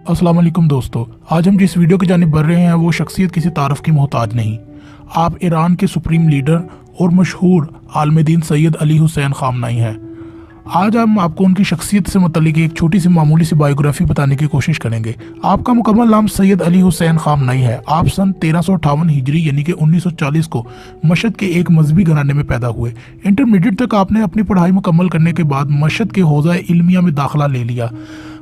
अस्सलाम वालेकुम दोस्तों, आज हम जिस वीडियो की जानिब बढ़ रहे हैं वो शख्सियत किसी तारफ़ की मोहताज नहीं। आप ईरान के सुप्रीम लीडर और मशहूर आलम दीन सैयद अली हुसैन ख़ामनाई हैं। आज हम आपको उनकी शख्सियत से मुतल्लिक एक छोटी सी मामूली सी बायोग्राफी बताने की कोशिश करेंगे। आपका मुकम्मल नाम सैयद अली हुसैन ख़ामनाई है। आप सन 1358 हिजरी यानी कि 1940 को मशहद के एक मजहबी घराने में पैदा हुए। इंटरमीडिएट तक आपने अपनी पढ़ाई मुकम्मल करने के बाद मशहद के हौज़ा इल्मिया में दाखिला ले लिया।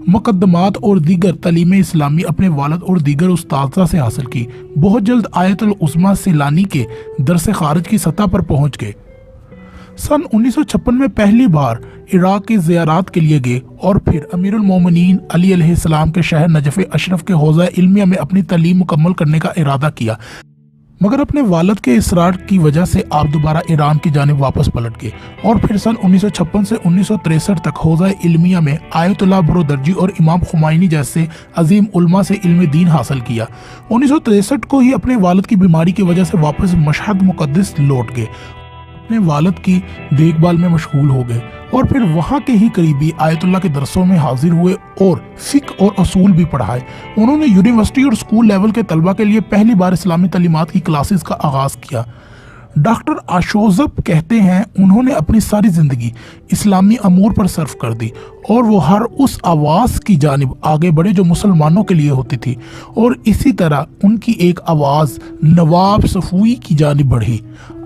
मुकद्दमात और दीगर तालीम इस्लामी अपने वालिद और दीगर उस्ताज़ा से हासिल की। बहुत जल्द आयतुल उज़्मा सिलानी के दरस खारिज की सतह पर पहुँच गए। सन 1956 में पहली बार इराक की ज़ियारत के लिए गए और फिर अमीरुल मोमिनीन अली अलैहिस्सलाम के शहर नजफ़ अशरफ के हौज़ा इल्मिया में अपनी तालीम मुकम्मल करने का इरादा किया, मगर अपने वालिद के इसरार की वजह से आप दोबारा ईरान की जानिब वापस पलट गए और फिर सन 1956 से 1963 तक हौज़ा इल्मिया में आयतुल्लाह बरोदर्जी और इमाम खुमैनी जैसे अजीम उलमा से इल्म दीन हासिल किया। 1963 को ही अपने वालिद की बीमारी की वजह से वापस मशहद मुक़द्दस लौट गए, अपने वालिद की देखभाल में मशगूल हो गए और फिर वहाँ के ही करीबी आयतुल्लाह के दरसों में हाजिर हुए और फ़िक़्ह और असूल भी पढ़ाए। उन्होंने यूनिवर्सिटी और स्कूल लेवल के तलबा के लिए पहली बार इस्लामी तालीमात की क्लासेस का आगाज़ किया। डॉक्टर आशोज़ब कहते हैं उन्होंने अपनी सारी ज़िंदगी इस्लामी अमूर पर सर्फ कर दी और वो हर उस आवाज़ की जानिब आगे बढ़े जो मुसलमानों के लिए होती थी, और इसी तरह उनकी एक आवाज़ नवाब सफ़ूई की जानिब बढ़ी।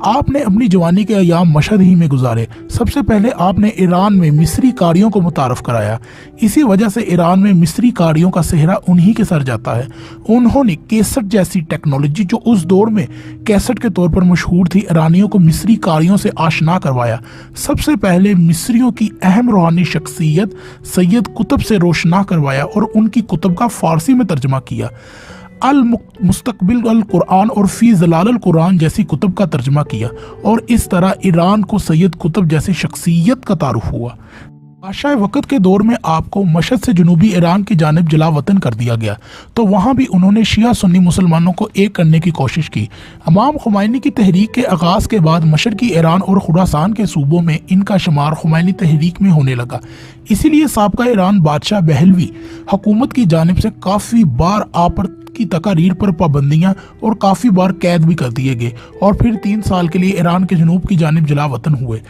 आपने अपनी जवानी के अयाम मशहद ही में गुजारे। सबसे पहले आपने ईरान में मिस्री कारियों को मुतारफ़ कराया। इसी वजह से ईरान में मिस्री कारियों का सेहरा उन्हीं के सर जाता है। उन्होंने कैसेट जैसी टेक्नोलॉजी जो उस दौर में कैसेट के तौर पर मशहूर थी, ईरानियों को मिस्री कारियों से आशना करवाया। सबसे पहले मिस्रियों की अहम रूहानी शख्सियत सैयद कुतुब से रोशना करवाया और उनकी कुतुब का फ़ारसी में तर्जमा किया। अल मुस्तकबिल अल कुरान और फ़ी ज़लाल अल कुरान जैसी कुतुब का तर्जमा किया और इस तरह ईरान को सैयद कुतुब जैसी शख्सियत का तारुफ हुआ। बादशाह वक़्त के दौर में आपको मशहद से जनूबी ईरान की जानिब जला वतन कर दिया गया, तो वहाँ भी उन्होंने शिया सुन्नी मुसलमानों को एक करने की कोशिश की। इमाम खुमैनी की तहरीक के आगाज़ के बाद मशरक़ी ईरान और खुरासान के सूबों में इनका शुमार खुमैनी तहरीक में होने लगा। इसीलिए साबका ईरान बादशाह बहलवी हुकूमत की जानिब से काफ़ी बार आप की तकारीर पर पाबंदियां और काफ़ी बार कैद भी कर दिए गए और फिर 3 साल के लिए ईरान के जनूब की जानिब जला वतन हुए।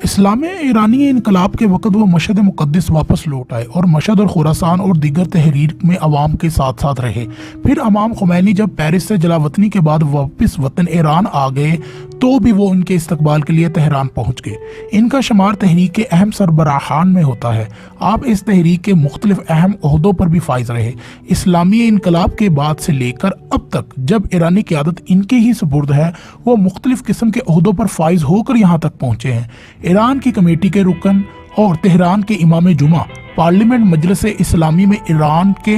इस्लामी ईरानी इनकलाब के वक़्त वो मशहद मुक़द्दस वापस लौट आए और मशहद और खुरासान और दीगर तहरीर में अवाम के साथ साथ रहे। फिर इमाम खुमैनी जब पेरिस से जलावतनी के बाद वापस वतन ईरान आ गए तो भी वो उनके इस्तकबाल के लिए तेहरान पहुँच गए। इनका शुमार तहरीक के अहम सरबराहान में होता है। आप इस तहरीक के मुख्तलिफ अहम ओहदों पर भी फाइज रहे। इस्लामी इनकलाब के बाद से लेकर अब तक जब ईरानी क़यादत इनके ही सुपुर्द है, वो मुख्तलिफ किस्म के ओहदों पर फाइज होकर यहाँ तक पहुँचे हैं। ईरान की कमेटी के रुकन और तेहरान के इमाम जुमा, पार्लियामेंट मजलिस इस्लामी में ईरान के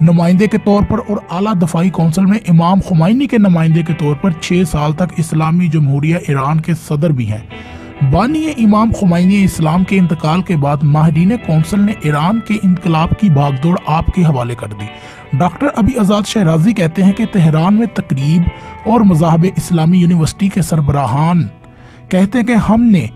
नुमाइंदे के तौर पर और आला दफाई कौंसिल में इमाम खुमैनी के नुमाइंदे के तौर पर 6 साल तक इस्लामी जमहूरिया ईरान के सदर भी हैं। बानी इमाम खुमैनी इस्लाम के इंतकाल के बाद माहिरीन कौंसिल ने ईरान के इनकलाब की भागदौड़ आपके हवाले कर दी। डॉक्टर अबी आज़ाद शहराजी कहते हैं कि तेहरान में तकरीब और मज़ाहब इस्लामी यूनिवर्सिटी के सरबराहान कहते हैं कि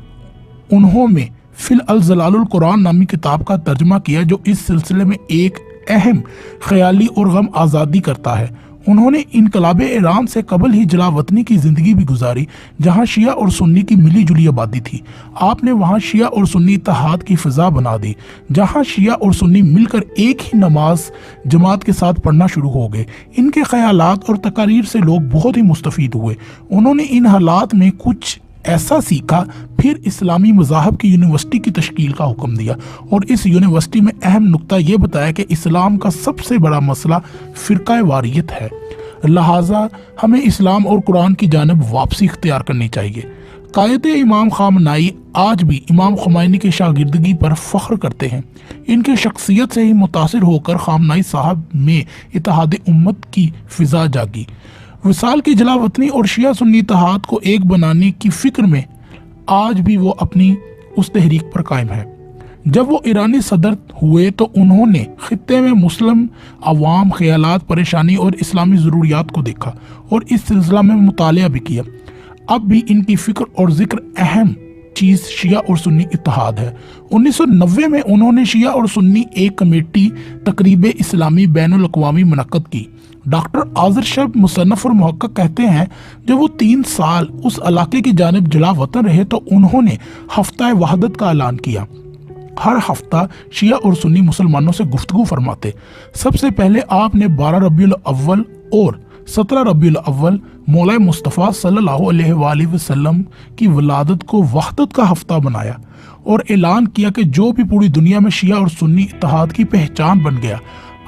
उन्होंने फिल अल ज़लालुल कुरान नामी किताब का तर्जमा किया जो इस सिलसिले में एक अहम ख्याली और गम आज़ादी करता है। उन्होंने इनकलाब ईरान से कबल ही जलावतनी की ज़िंदगी भी गुजारी जहाँ शिया और सुन्नी की मिली जुली आबादी थी। आपने वहाँ शिया और सुन्नी इत्तेहाद की फ़िज़ा बना दी जहाँ शिया और सुन्नी मिलकर एक ही नमाज जमात के साथ पढ़ना शुरू हो गए। इनके ख़यालात और तकारीर से लोग बहुत ही मुस्तफ़ीद हुए। उन्होंने इन हालात में कुछ ऐसा सीखा, फिर इस्लामी मज़ाहब की यूनिवर्सिटी की तश्कील का हुक्म दिया और इस यूनिवर्सिटी में अहम नुक्ता ये बताया कि इस्लाम का सबसे बड़ा मसला फ़िरक़ा वारियत है, लिहाजा हमें इस्लाम और कुरान की जानिब वापसी इख्तियार करनी चाहिए। कायद इमाम ख़ामनाई आज भी इमाम खुमैनी की शागिर्दगी पर फ़ख्र करते हैं। इनके शख्सियत से ही मुतासिर होकर ख़ामनाई साहब में इत्तेहाद उम्मत की फ़िज़ा जागी। विसाल की जलावतनी और शिया सुन्नी इत्तेहाद को एक बनाने की फ़िक्र में आज भी वो अपनी उस तहरीक पर कायम है। जब वो ईरानी सदर हुए तो उन्होंने खित्ते में मुस्लिम अवाम ख्यालात, परेशानी और इस्लामी ज़रूरियात को देखा और इस सिलसिला में मुतालिया भी किया। अब भी इनकी फ़िक्र और ज़िक्र अहम چیز شیعہ اور سنی اتحاد ہے۔ 1990 میں انہوں نے شیعہ اور سنی ایک کمیٹی تقریب اسلامی بین الاقوامی منعقد کی۔ ڈاکٹر آذر شب مصنف اور محقق کہتے ہیں جب وہ 3 سال اس علاقے کی جانب جلا وطن رہے تو انہوں نے ہفتہ وحدت کا اعلان کیا۔ ہر ہفتہ شیعہ اور سنی مسلمانوں سے گفتگو فرماتے۔ سب سے پہلے آپ نے 12 ربیع الاول اور 17 ربیع الاول مولا مصطفیٰ صلی اللہ علیہ وآلہ وسلم کی ولادت کو وحدت کا ہفتہ بنایا اور اعلان کیا کہ جو بھی پوری دنیا میں شیعہ اور سنی اتحاد کی پہچان بن گیا۔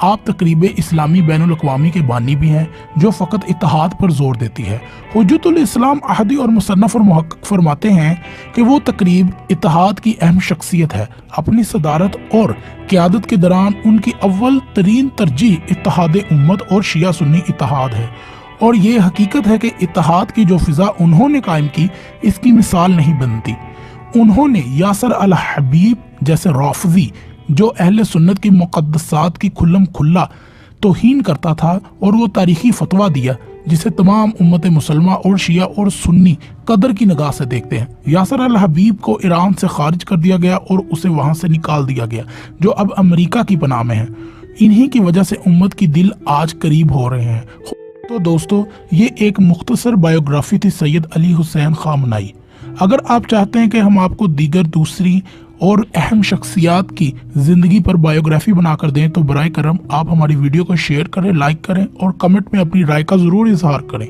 آپ تقریب اسلامی بین الاقوامی کے بانی بھی ہیں جو فقط اتحاد پر زور دیتی ہے۔ حجت الاسلام احدی اور مصنف اور محقق فرماتے ہیں کہ وہ تقریب اتحاد کی اہم شخصیت ہے۔ اپنی صدارت اور قیادت کے دوران ان کی اول ترین ترجیح اتحاد امت اور شیعہ سنی اتحاد ہے، اور یہ حقیقت ہے کہ اتحاد کی جو فضا انہوں نے قائم کی اس کی مثال نہیں بنتی۔ انہوں نے یاسر الحبیب جیسے رافضی جو اہل سنت کی مقدسات کی کھلم کھلا توہین کرتا تھا اور وہ تاریخی فتویٰ دیا جسے تمام امت مسلمہ اور شیعہ اور سنی قدر کی نگاہ سے دیکھتے ہیں۔ یاسر الحبیب کو ایران سے خارج کر دیا گیا اور اسے وہاں سے نکال دیا گیا جو اب امریکہ کی پناہ میں ہے۔ انہی کی وجہ سے امت کی دل آج قریب ہو رہے ہیں۔ تو دوستو، یہ ایک مختصر بائیوگرافی تھی سید علی حسین خامنائی۔ اگر آپ چاہتے ہیں کہ ہم آپ کو دیگر دوسری اور اہم شخصیات کی زندگی پر بائیوگرافی بنا کر دیں تو برائے کرم آپ ہماری ویڈیو کو شیئر کریں، لائک کریں اور کمنٹ میں اپنی رائے کا ضرور اظہار کریں۔